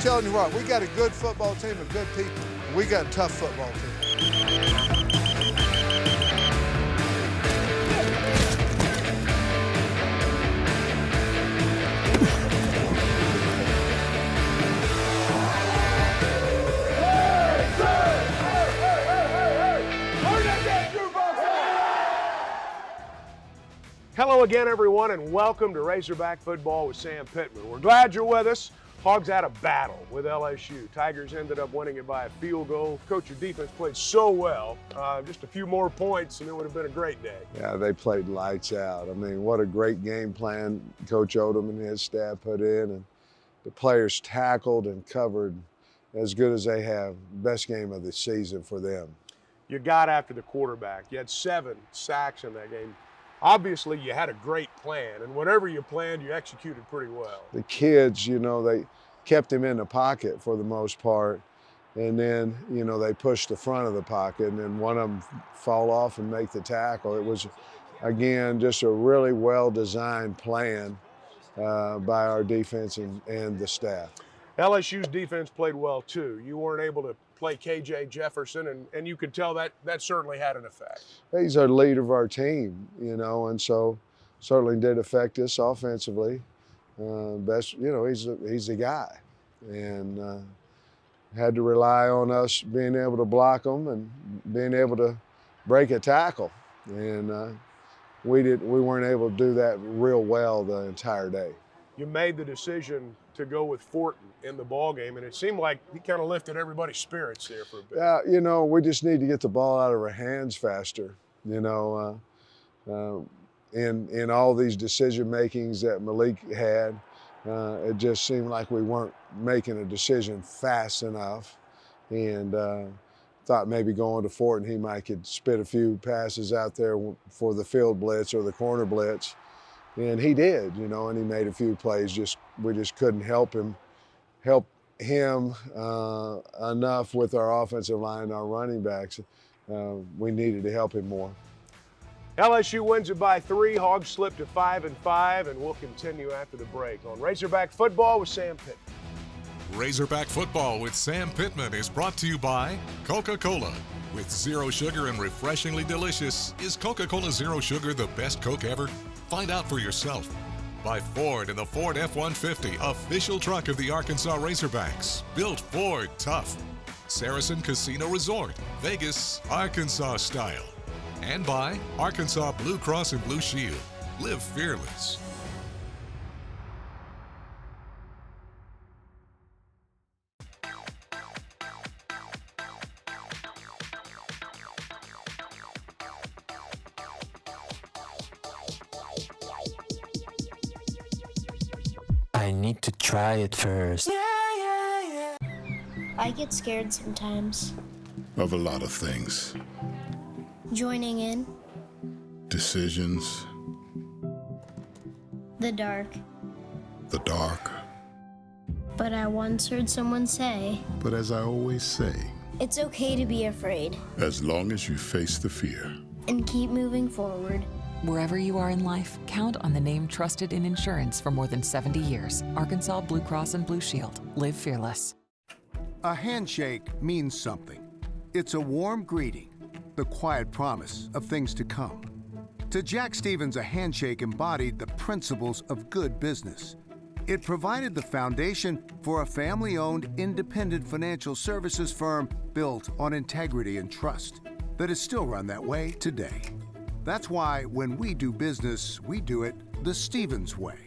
telling you what, we got a good football team and good people. We got a tough football team. Hello again, everyone, and welcome to Razorback Football with Sam Pittman. We're glad you're with us. Hogs had a battle with LSU. Tigers ended up winning it by a field goal. Coach, your defense played so well. Just a few more points, and it would have been a great day. Yeah, they played lights out. I mean, what a great game plan Coach Odom and his staff put in, and the players tackled and covered as good as they have. Best game of the season for them. You got after the quarterback. You had 7 sacks in that game. Obviously, you had a great plan, and whatever you planned, you executed pretty well. The kids, you know, they kept him in the pocket for the most part, and then, you know, they pushed the front of the pocket, and then one of them fall off and make the tackle. It was, again, just a really well-designed plan by our defense and the staff. LSU's defense played well, too. You weren't able to play KJ Jefferson, and you could tell that certainly had an effect. He's our leader of our team, you know, and so certainly did affect us offensively. Best, you know, he's the guy, and had to rely on us being able to block him and being able to break a tackle, and we weren't able to do that real well the entire day. You made the decision to go with Fortin in the ball game, and it seemed like he kind of lifted everybody's spirits there for a bit. Yeah, you know, we just need to get the ball out of our hands faster. You know, in all these decision makings that Malik had, it just seemed like we weren't making a decision fast enough, and thought maybe going to Fortin he might could spit a few passes out there for the field blitz or the corner blitz. And he did, you know, and he made a few plays. We just couldn't help him enough with our offensive line and our running backs. We needed to help him more. LSU wins it by 3. Hogs slip to 5-5, and we'll continue after the break on Razorback Football with Sam Pittman. Razorback Football with Sam Pittman is brought to you by Coca-Cola. With zero sugar and refreshingly delicious, is Coca-Cola Zero Sugar the best Coke ever? Find out for yourself. By Ford and the Ford F-150, official truck of the Arkansas Razorbacks. Built Ford tough. Saracen Casino Resort, Vegas, Arkansas style. And by Arkansas Blue Cross and Blue Shield. Live fearless. I need to try it first. I get scared sometimes. Of a lot of things. Joining in. Decisions. The dark. The dark. But I once heard someone say, But as I always say, it's okay to be afraid. as long as you face the fear. And keep moving forward. Wherever you are in life, count on the name trusted in insurance for more than 70 years. Arkansas Blue Cross and Blue Shield. Live fearless. A handshake means something. It's a warm greeting, the quiet promise of things to come. To Jack Stevens, a handshake embodied the principles of good business. It provided the foundation for a family-owned, independent financial services firm built on integrity and trust that is still run that way today. That's why when we do business, we do it the Stevens way,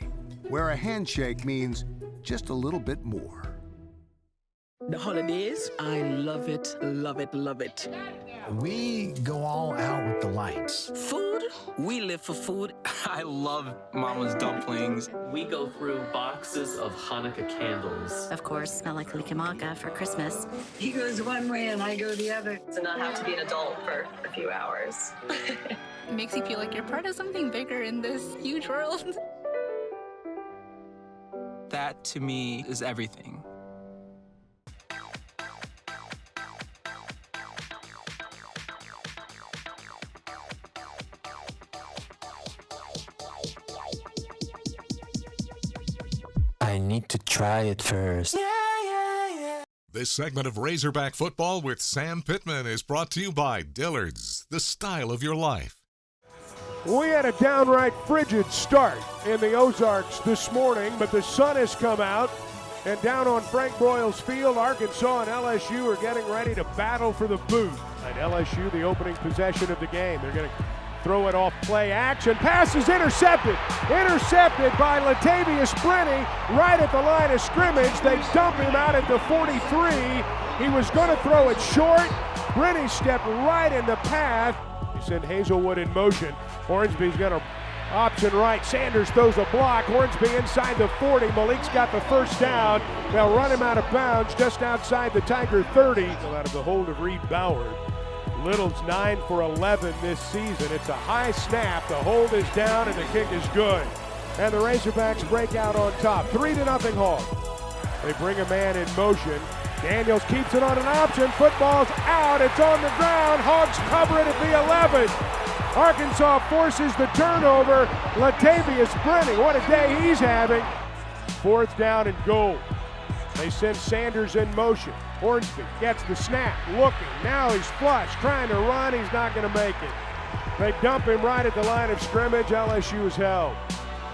where a handshake means just a little bit more. The holidays, I love it, love it, love it. We go all out with the lights. Food, we live for food. I love Mama's dumplings. We go through boxes of Hanukkah candles. Of course, smell like likamaka for Christmas. He goes one way and I go the other. To not have to be an adult for a few hours. It makes you feel like you're part of something bigger in this huge world. That, to me, is everything. I need to try it first. This segment of Razorback Football with Sam Pittman is brought to you by Dillard's, the style of your life. We had a downright frigid start in the Ozarks this morning, but the sun has come out, and down on Frank Broyles Field, Arkansas and LSU are getting ready to battle for the boot. At LSU, the opening possession of the game, they're going to throw it off play action. Pass is intercepted. Intercepted by Latavius Brenny right at the line of scrimmage. They dump him out at the 43. He was going to throw it short. Brenny stepped right in the path. He sent Hazelwood in motion. Hornsby's got an option right. Sanders throws a block. Hornsby inside the 40. Malik's got the first down. They'll run him out of bounds just outside the Tiger 30. Out of the hold of Reed Bauer. Little's 9 for 11 this season. It's a high snap. The hold is down and the kick is good. And the Razorbacks break out on top. 3-0 Hog. They bring a man in motion. Daniels keeps it on an option. Football's out. It's on the ground. Hogs cover it at the 11. Arkansas forces the turnover. Latavius Brenny, what a day he's having. 4th down and goal. They send Sanders in motion. Hornsby gets the snap, looking. Now he's flush, trying to run. He's not going to make it. They dump him right at the line of scrimmage. LSU is held.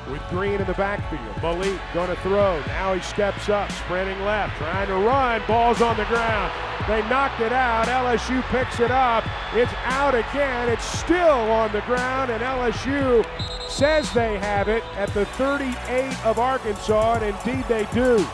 With Green in the backfield. Malik going to throw. Now he steps up, sprinting left, trying to run. Ball's on the ground. They knocked it out. LSU picks it up. It's out again. It's still on the ground, and LSU says they have it at the 38 of Arkansas, and indeed they do.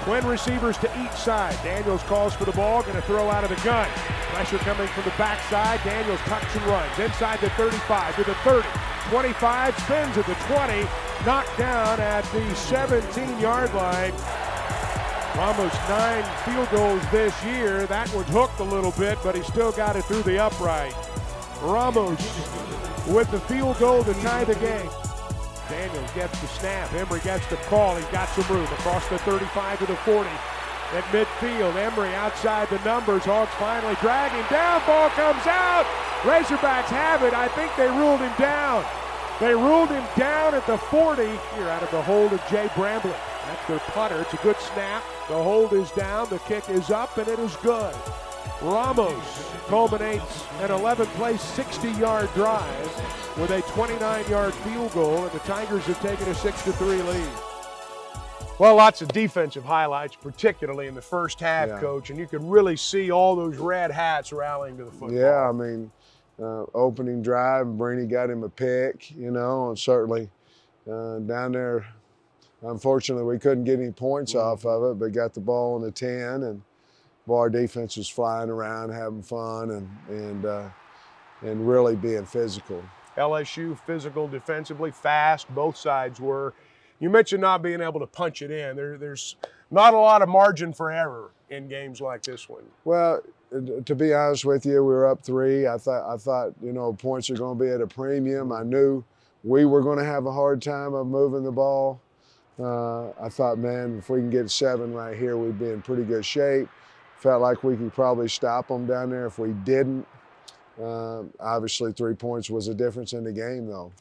Twin receivers to each side. Daniels calls for the ball, going to throw out of the gun. Pressure coming from the backside. Daniels tucks and runs. Inside the 35 to the 30. 25, spins at the 20. Knocked down at the 17-yard line. Almost 9 field goals this year. That one's hooked a little bit, but he still got it through the upright. Ramos with the field goal to tie the game. Daniels gets the snap. Emery gets the call. He's got some room across the 35 to the 40. At midfield, Emery outside the numbers. Hogs finally drag him down. Ball comes out. Razorbacks have it. I think they ruled him down. They ruled him down at the 40. Here out of the hold of Jay Bramblett. That's their putter. It's a good snap. The hold is down. The kick is up, and it is good. Ramos culminates an 11-play, 60-yard drive with a 29-yard field goal, and the Tigers have taken a 6-3 lead. Well, lots of defensive highlights, particularly in the first half, Coach, and you could really see all those red hats rallying to the football. Yeah, I mean, opening drive, Brenny got him a pick, you know, and certainly down there, unfortunately, we couldn't get any points off of it, but got the ball on the 10, and our defense was flying around, having fun, and really being physical. LSU physical defensively, fast, both sides were. You mentioned not being able to punch it in. There's not a lot of margin for error in games like this one. Well, to be honest with you, we were up 3. I thought, you know, points are going to be at a premium. I knew we were going to have a hard time of moving the ball. I thought, man, if we can get 7 right here, we'd be in pretty good shape. Felt like we could probably stop them down there if we didn't. Obviously, 3 points was a difference in the game, though.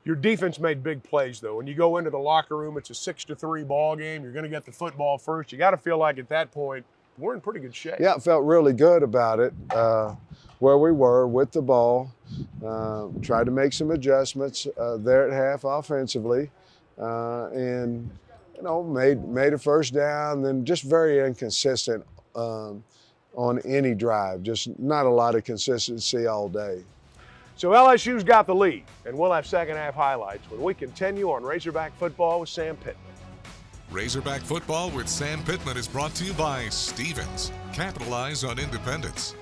Your defense made big plays, though. When you go into the locker room, it's a 6-3 ball game. You're going to get the football first. You got to feel like at that point, we're in pretty good shape. Yeah, I felt really good about it, where we were with the ball. Tried to make some adjustments there at half offensively, and you know, made a first down. Then just very inconsistent on any drive. Just not a lot of consistency all day. So LSU's got the lead, and we'll have second half highlights when we continue on Razorback Football with Sam Pittman. Razorback Football with Sam Pittman is brought to you by Stevens. Capitalize on independence.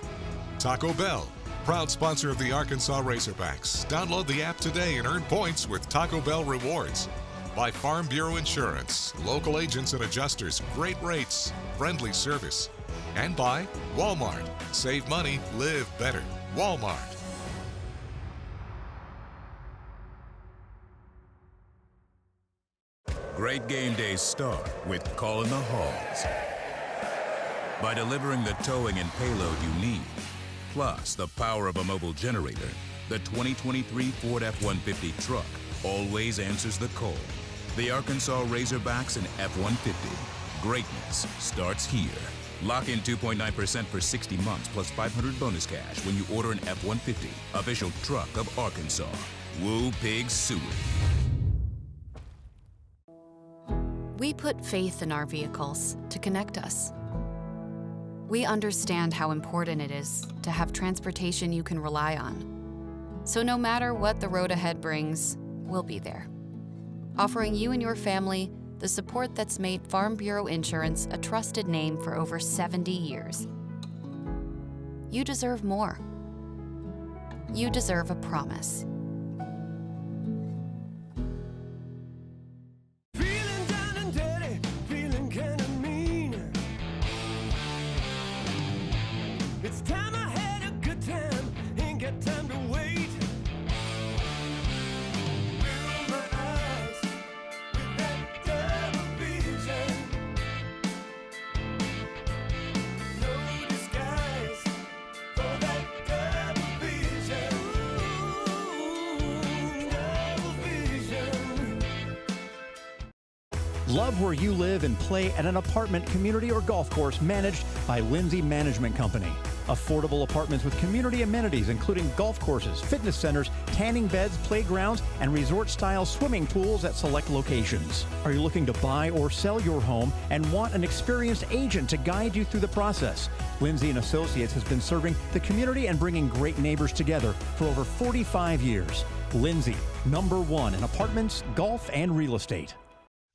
Taco Bell, proud sponsor of the Arkansas Razorbacks. Download the app today and earn points with Taco Bell rewards. By Farm Bureau Insurance, local agents and adjusters, great rates, friendly service. And by Walmart. Save money, live better. Walmart. Great game days start with calling the Hogs. By delivering the towing and payload you need, plus the power of a mobile generator, the 2023 Ford F-150 truck always answers the call. The Arkansas Razorbacks and F-150. Greatness starts here. Lock in 2.9% for 60 months plus $500 bonus cash when you order an F-150, official truck of Arkansas. Woo Pig Sooie. We put faith in our vehicles to connect us. We understand how important it is to have transportation you can rely on. So no matter what the road ahead brings, we'll be there, offering you and your family the support that's made Farm Bureau Insurance a trusted name for over 70 years. You deserve more. You deserve a promise. Love where you live and play at an apartment, community, or golf course managed by Lindsay Management Company. Affordable apartments with community amenities including golf courses, fitness centers, tanning beds, playgrounds, and resort-style swimming pools at select locations. Are you looking to buy or sell your home and want an experienced agent to guide you through the process? Lindsay & Associates has been serving the community and bringing great neighbors together for over 45 years. Lindsay, #1 in apartments, golf, and real estate.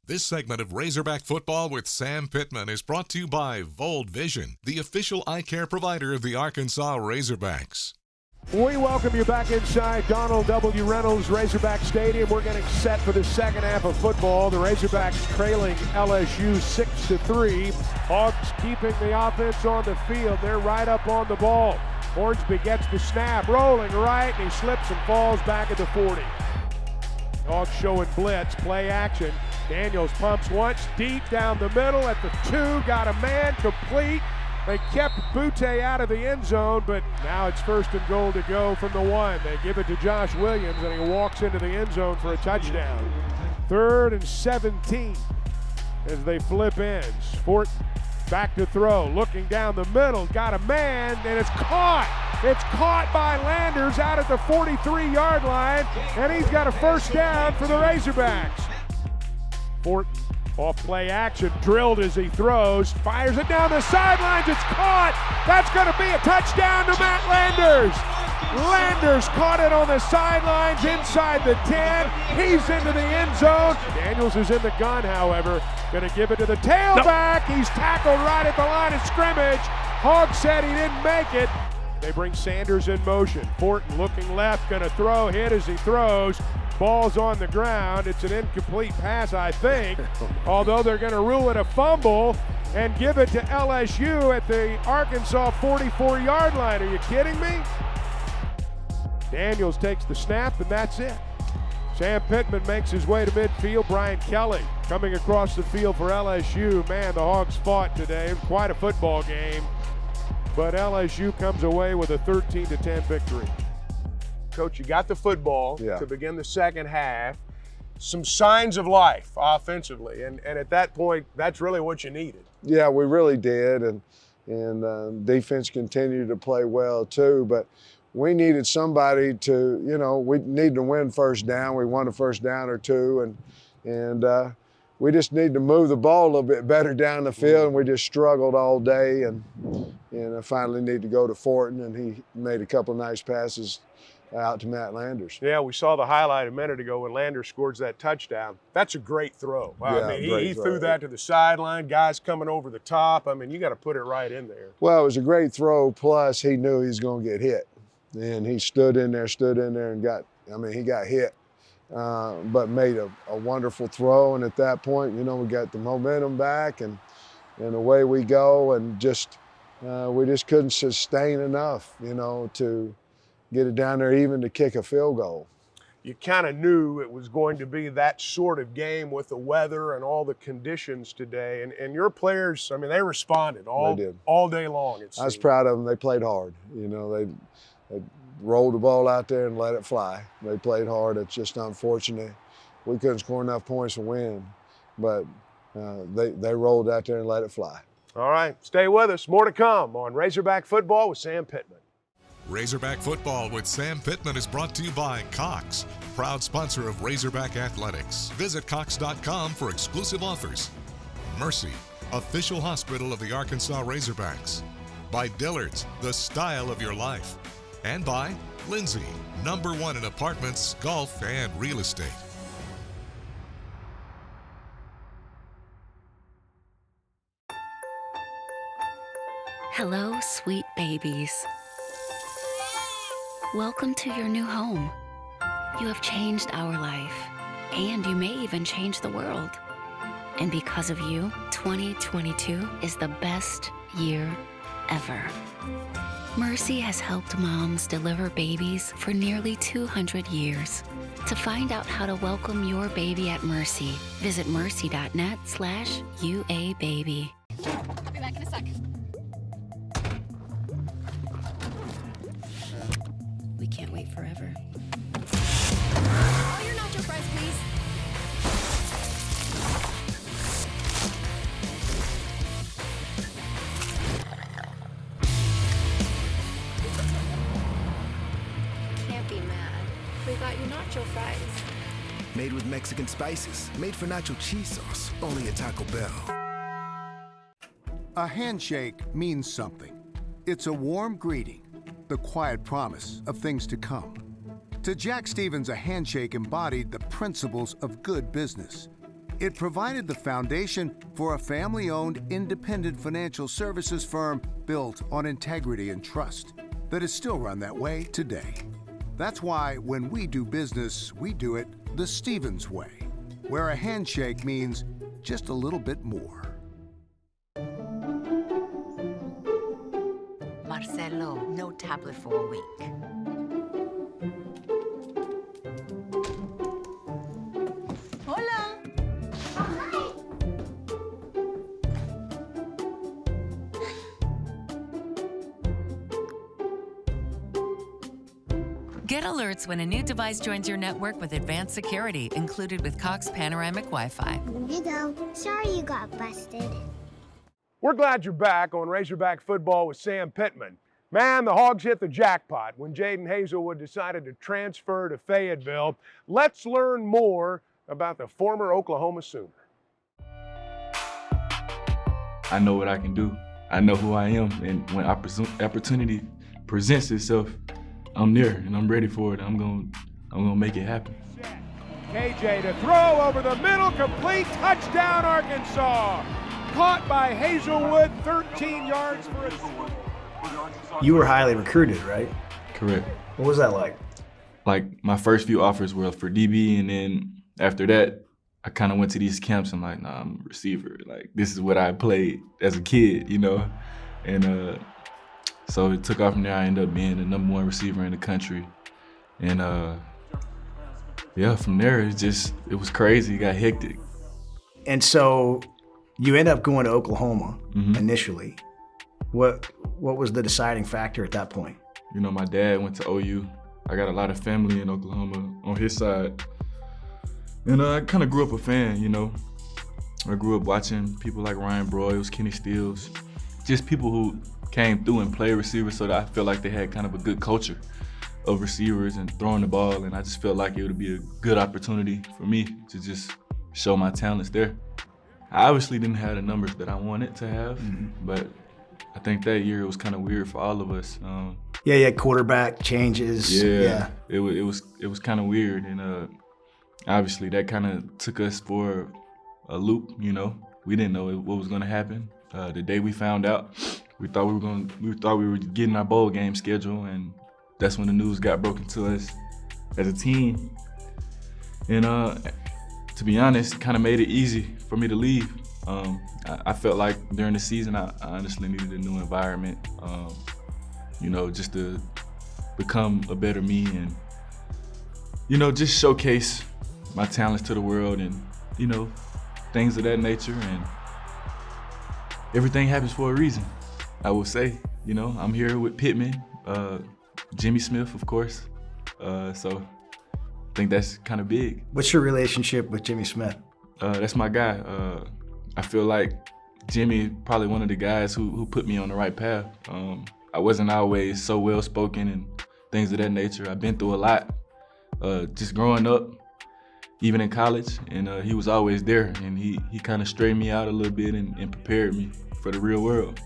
This segment of Razorback Football with Sam Pittman is brought to you by Vold Vision, the official eye care provider of the Arkansas Razorbacks. We welcome you back inside Donald W. Reynolds Razorback Stadium. We're getting set for the second half of football. The Razorbacks trailing LSU 6-3. Hogs keeping the offense on the field. They're right up on the ball. Hornsby gets the snap, rolling right, and he slips and falls back at the 40. Hogs showing blitz, play action. Daniels pumps once, deep down the middle at the 2, got a man, complete. They kept Butte out of the end zone, but now it's 1st and goal to go from the 1. They give it to Josh Williams, and he walks into the end zone for a touchdown. 3rd and 17 as they flip ends. Fort back to throw, looking down the middle, got a man, and it's caught. It's caught by Landers out at the 43-yard line, and he's got a 1st down for the Razorbacks. Fortin off play action, drilled as he throws, fires it down the sidelines, it's caught! That's going to be a touchdown to Matt Landers! Landers caught it on the sidelines inside the 10, he's into the end zone. Daniels is in the gun, however, going to give it to the tailback, He's tackled right at the line of scrimmage. Hogg said he didn't make it. They bring Sanders in motion. Fortin looking left, going to throw, hit as he throws. Ball's on the ground. It's an incomplete pass, I think, although they're going to rule it a fumble and give it to LSU at the Arkansas 44-yard line. Are you kidding me? Daniels takes the snap, and that's it. Sam Pittman makes his way to midfield. Brian Kelly coming across the field for LSU. Man, the Hogs fought today. Quite a football game. But LSU comes away with a 13-10 victory. Coach, you got the football to begin the second half. Some signs of life offensively, and at that point, that's really what you needed. Yeah, we really did, and defense continued to play well too, but we needed somebody to, we needed to win 1st down. We won a 1st down or 2, and we just need to move the ball a little bit better down the field, and we just struggled all day, and I finally need to go to Fortin, and he made a couple of nice passes out to Matt Landers. Yeah, we saw the highlight a minute ago when Landers scores that touchdown. That's a great throw. Wow, yeah, I mean, he threw that to the sideline, guys coming over the top. I mean, you got to put it right in there. Well, it was a great throw, plus he knew he was going to get hit. And he stood in there and he got hit, but made a wonderful throw. And at that point, we got the momentum back, and away we go, and we just couldn't sustain enough, to get it down there even to kick a field goal. You kind of knew it was going to be that sort of game with the weather and all the conditions today. And your players, I mean, they responded all day long. I was proud of them. They played hard. They rolled the ball out there and let it fly. They played hard. It's just unfortunate we couldn't score enough points to win, but they rolled out there and let it fly. All right, stay with us. More to come on Razorback Football with Sam Pittman. Razorback Football with Sam Pittman is brought to you by Cox, proud sponsor of Razorback Athletics. Visit Cox.com for exclusive offers. Mercy, official hospital of the Arkansas Razorbacks. By Dillard's, the style of your life. And by Lindsay, #1 in apartments, golf, and real estate. Hello, sweet babies. Welcome to your new home. You have changed our life, and you may even change the world. And because of you, 2022 is the best year ever. Mercy has helped moms deliver babies for nearly 200 years. To find out how to welcome your baby at Mercy, visit mercy.net/UABaby. I'll be back in a sec. We can't wait forever. Oh, your nacho fries, please. Can't be mad. We got you nacho fries. Made with Mexican spices, made for nacho cheese sauce, only at Taco Bell. A handshake means something. It's a warm greeting, the quiet promise of things to come. To Jack Stevens, a handshake embodied the principles of good business. It provided the foundation for a family-owned, independent financial services firm built on integrity and trust that is still run that way today. That's why when we do business, we do it the Stevens way, where a handshake means just a little bit more. Marcelo, no tablet for a week. Hola. Get alerts when a new device joins your network with advanced security, included with Cox Panoramic Wi-Fi. You go. Sorry you got busted. We're glad you're back on Razorback Football with Sam Pittman. Man, the Hogs hit the jackpot when Jaden Hazelwood decided to transfer to Fayetteville. Let's learn more about the former Oklahoma Sooner. I know what I can do. I know who I am, and when opportunity presents itself, I'm there and I'm ready for it. I'm gonna make it happen. KJ to throw over the middle, complete, touchdown Arkansas. Caught by Hazelwood, 13 yards for a score. You were highly recruited, right? Correct. What was that like? Like, my first few offers were for DB, and then after that, I kind of went to these camps. I'm like, nah, I'm a receiver. Like, this is what I played as a kid, you know? And so it took off from there. I ended up being the #1 receiver in the country. And yeah, from there, it was crazy. It got hectic. And so you end up going to Oklahoma initially. What was the deciding factor at that point? You know, my dad went to OU. I got a lot of family in Oklahoma on his side. And I kind of grew up a fan, you know. I grew up watching people like Ryan Broyles, Kenny Stills, just people who came through and played receivers, so that I felt like they had kind of a good culture of receivers and throwing the ball, and I just felt like it would be a good opportunity for me to just show my talents there. I obviously didn't have the numbers that I wanted to have, but I think that year it was kind of weird for all of us. Yeah, quarterback changes. Yeah. It was kind of weird, and obviously that kind of took us for a loop. You know, we didn't know what was going to happen. The day we found out, we thought we were getting our bowl game schedule, and that's when the news got broken to us as a team. And to be honest, kind of made it easy for me to leave. I felt like during the season, I honestly needed a new environment, you know, just to become a better me and, you know, just showcase my talents to the world and, you know, things of that nature. And everything happens for a reason, I will say. You know, I'm here with Pittman, Jimmy Smith, of course. So I think that's kind of big. What's your relationship with Jimmy Smith? That's my guy. I feel like Jimmy, probably one of the guys who put me on the right path. I wasn't always so well-spoken and things of that nature. I've been through a lot just growing up, even in college, and he was always there, and he kind of straightened me out a little bit and prepared me for the real world.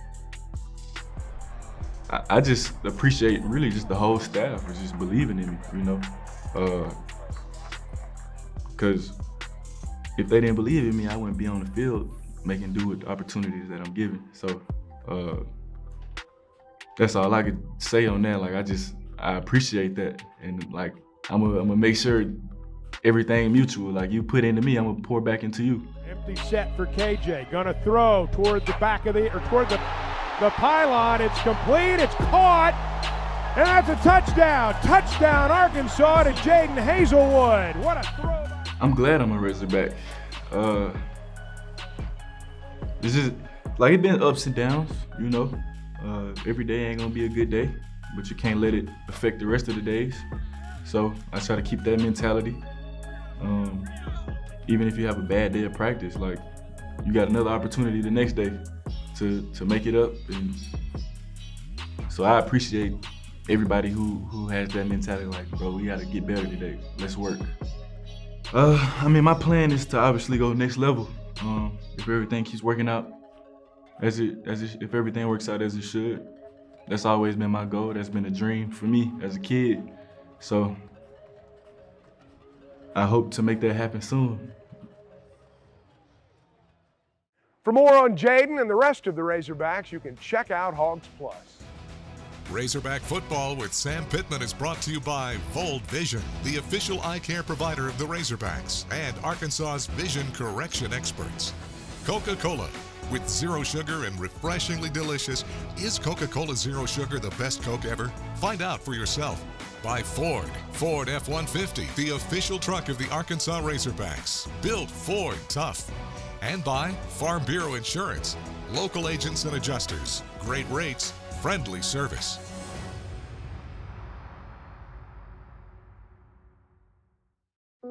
I just appreciate really just the whole staff for just believing in me, you know? Because if they didn't believe in me, I wouldn't be on the field making do with the opportunities that I'm given. So that's all I could say on that. Like, I appreciate that. And like, I'm gonna make sure everything mutual. Like, you put into me, I'm gonna pour back into you. Empty set for KJ, gonna throw toward the back of toward the pylon. It's complete, it's caught, and that's a touchdown. Touchdown, Arkansas to Jaden Hazelwood. What a throw. I'm glad I'm a Razorback. It's just, like, it's been ups and downs, you know? Every day ain't gonna be a good day, but you can't let it affect the rest of the days. So I try to keep that mentality. Even if you have a bad day of practice, like, you got another opportunity the next day to make it up. And so I appreciate everybody who has that mentality, like, bro, we gotta get better today, let's work. I mean, my plan is to obviously go next level. If everything keeps working out if everything works out as it should. That's always been my goal. That's been a dream for me as a kid. So I hope to make that happen soon. For more on Jaden and the rest of the Razorbacks, you can check out Hogs Plus. Razorback Football with Sam Pittman is brought to you by Fold Vision, the official eye care provider of the Razorbacks, and Arkansas's vision correction experts. Coca-Cola. With zero sugar and refreshingly delicious, is Coca-Cola Zero Sugar the best Coke ever? Find out for yourself. By Ford F-150, the official truck of the Arkansas Razorbacks. Built Ford tough. And by Farm Bureau Insurance, local agents and adjusters, great rates, friendly service.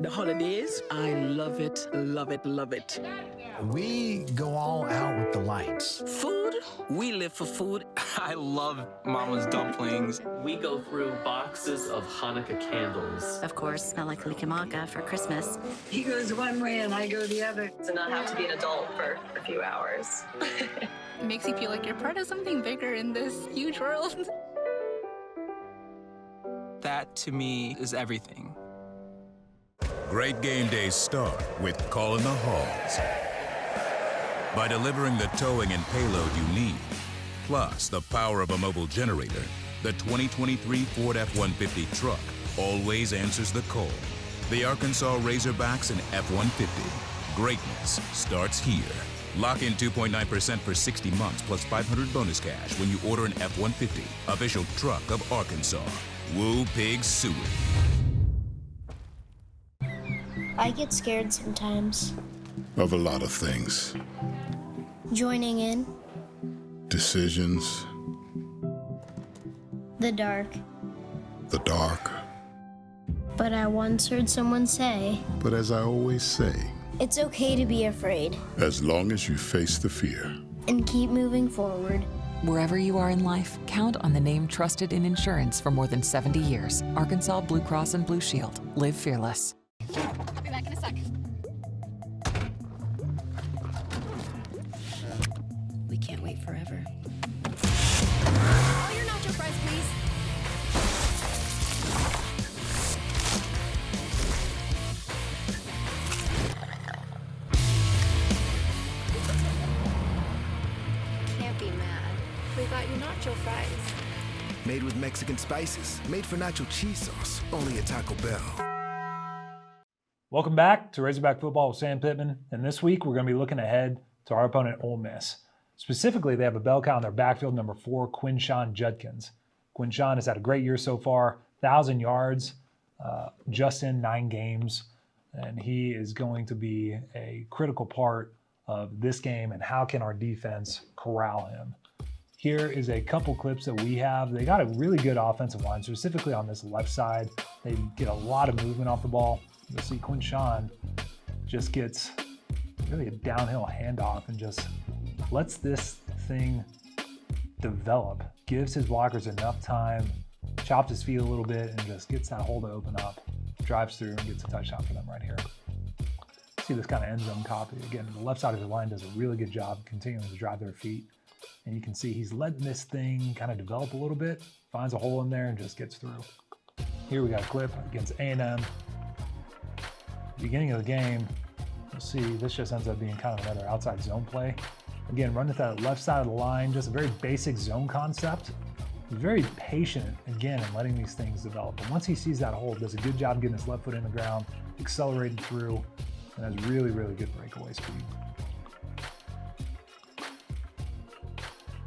The holidays, I love it, love it, love it. We go all out with the lights. Food, we live for food. I love Mama's dumplings. We go through boxes of Hanukkah candles. Of course, smell like Likimaka for Christmas. He goes one way and I go the other. To not have to be an adult for a few hours. It makes you feel like you're part of something bigger in this huge world. That, to me, is everything. Great game days start with calling the Hogs. By delivering the towing and payload you need, plus the power of a mobile generator, the 2023 Ford F-150 truck always answers the call. The Arkansas Razorbacks and F-150. Greatness starts here. Lock in 2.9% for 60 months plus $500 bonus cash when you order an F-150, official truck of Arkansas. Woo Pig Suey. I get scared sometimes. Of a lot of things. Joining in. Decisions. The dark. The dark. But I once heard someone say, but as I always say, it's okay to be afraid. As long as you face the fear. And keep moving forward. Wherever you are in life, count on the name trusted in insurance for more than 70 years. Arkansas Blue Cross and Blue Shield. Live fearless. I'll be back in a sec. We can't wait forever. All your nacho fries, please. Can't be mad. We got you nacho fries. Made with Mexican spices. Made for nacho cheese sauce. Only at Taco Bell. Welcome back to Razorback Football with Sam Pittman, and this week we're going to be looking ahead to our opponent, Ole Miss. Specifically, they have a bell cow in their backfield, number 4, Quinshon Judkins. Quinshon has had a great year so far, 1,000 yards just in 9 games, and he is going to be a critical part of this game and how can our defense corral him. Here is a couple clips that we have. They got a really good offensive line, specifically on this left side. They get a lot of movement off the ball. You'll see Quinshon just gets really a downhill handoff and just lets this thing develop, gives his blockers enough time, chops his feet a little bit, and just gets that hole to open up, drives through, and gets a touchdown for them right here. See this kind of end zone copy. Again, the left side of the line does a really good job continuing to drive their feet. And you can see he's letting this thing kind of develop a little bit, finds a hole in there, and just gets through. Here we got a clip against A&M. Beginning of the game, you'll see this just ends up being kind of another outside zone play. Again, running to that left side of the line, just a very basic zone concept. He's very patient, again, in letting these things develop. But once he sees that hole, does a good job getting his left foot in the ground, accelerating through, and has really, really good breakaway speed.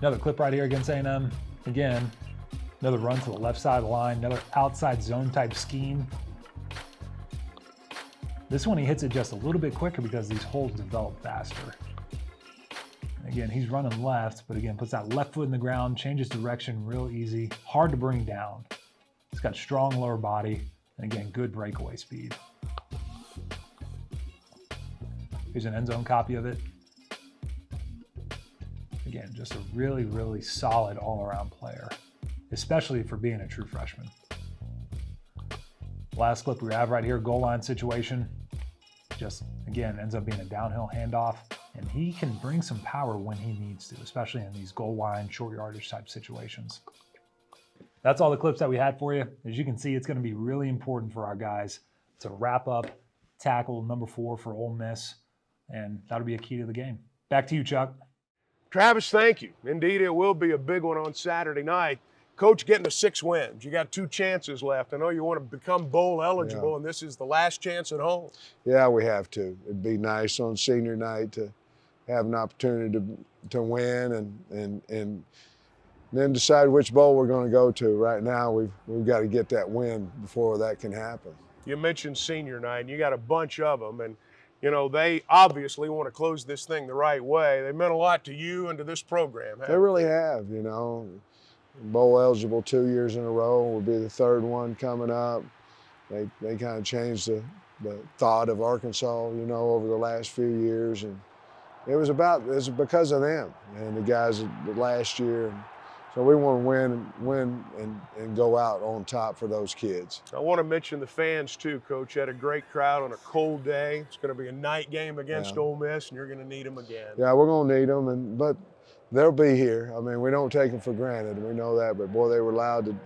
Another clip right here against A&M. Again, another run to the left side of the line, another outside zone type scheme. This one he hits it just a little bit quicker because these holes develop faster. Again, he's running left, but again, puts that left foot in the ground, changes direction real easy, hard to bring down. He's got strong lower body, and again, good breakaway speed. Here's an end zone copy of it. Again, just a really, really solid all-around player, especially for being a true freshman. Last clip we have right here, goal line situation. Just, again, ends up being a downhill handoff, and he can bring some power when he needs to, especially in these goal line, short yardage type situations. That's all the clips that we had for you. As you can see, it's going to be really important for our guys to wrap up tackle number 4 for Ole Miss, and that'll be a key to the game. Back to you, Chuck. Travis, thank you. Indeed, it will be a big one on Saturday night. Coach, getting to 6 wins. You got 2 chances left. I know you want to become bowl eligible, and this is the last chance at home. Yeah, we have to. It'd be nice on senior night to have an opportunity to win and then decide which bowl we're going to go to. Right now, we've got to get that win before that can happen. You mentioned senior night, and you got a bunch of them, and you know, they obviously want to close this thing the right way. They meant a lot to you and to this program. They really have, you know. Bowl eligible 2 years in a row, will be the 3rd one coming up. They kind of changed the thought of Arkansas, you know, over the last few years, and it was because of them and the guys last year. So we want to win and go out on top for those kids. I want to mention the fans too, Coach. You had a great crowd on a cold day. It's going to be a night game against Ole Miss, and you're going to need them again. Yeah, we're going to need them, but they'll be here. I mean, we don't take them for granted. We know that, but boy, they were loud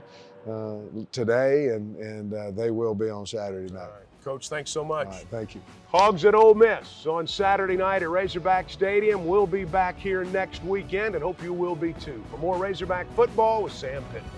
today, and they will be on Saturday night. All right. Coach, thanks so much. All right, thank you. Hogs at Ole Miss on Saturday night at Razorback Stadium. We'll be back here next weekend and hope you will be too. For more Razorback football with Sam Pittman.